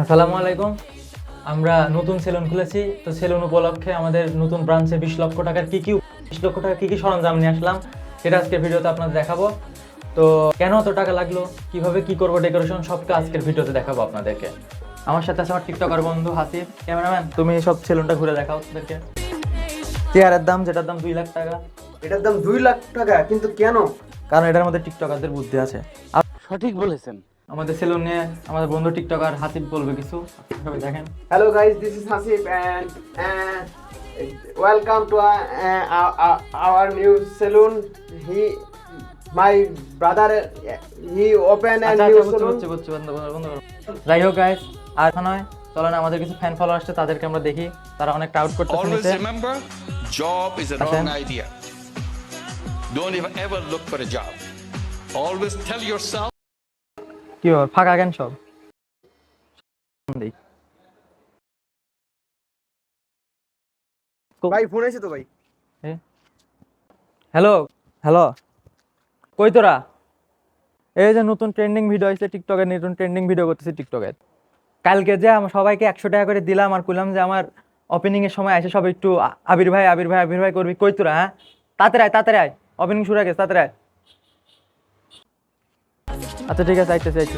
আসসালামু আলাইকুম। আমরা নতুন সেলুন খুলেছি, তো সেলুন উপলক্ষে আমাদের নতুন ব্রাঞ্চে 20 লক্ষ টাকার কি কি সরঞ্জাম নিয়ে আসলাম সেটা আজকের ভিডিওতে আপনাদের দেখাবো। তো কেন অত টাকা লাগলো, কিভাবে কি করবো, ডেকোরেশন সবটা আজকের ভিডিওতে দেখাবো আপনাদেরকে। আমার সাথে আছে আমার টিকটকার বন্ধু হাসিব। ক্যামেরাম্যান, তুমি সব সেলুনটা ঘুরে দেখাও ওদেরকে। চেয়ারের দাম, যেটার দাম 2 লাখ টাকা। এটার দাম 2 লাখ টাকা, কিন্তু কেন? কারণ এটার মধ্যে টিকটকারদের বুদ্ধি আছে। সঠিক বলেছেন। আমাদের সেলুন নিয়ে আমাদের বন্ধু টিকটকার হাসিব বলবে কিছু, সবাই দেখেন। Hello guys, this is Hasib and welcome to our new salon. My brother, he opened a আচ্ছা new আচ্ছা, salon. বুঝছি বন্ধ করো। যাই হোক গাইস, আর নয়, চলেন আমাদের কিছু ফ্যান ফলোয়ার আসছে, তাদেরকে আমরা দেখি তারা অনেক ক্রাউড করতেছে Always নিচে। remember, job is a Okay. wrong idea. Don't ever look for a job. Always tell yourself. কি ব্যাপার, ফাঁকা কেন সব? ভাই ফোন এসে তো ভাই। হ্যালো হ্যালো, কই তোরা? এই যে নতুন ট্রেন্ডিং ভিডিও আসছে টিকটকে, নতুন ট্রেন্ডিং ভিডিও করতেছি টিকটকে। কালকে যে আমার সবাইকে 100 টাকা করে দিলাম আর কইলাম যে আমার ওপেনিং এর সময় এসে সব একটু আবির ভাই করবি, কই তোরা? হ্যাঁ, তাড়াতাড়ি আয়, ওপেনিং শুরু হয়ে গেছে, তাড়াতাড়ি আয়। আচ্ছা ঠিক আছে, আইতেছি।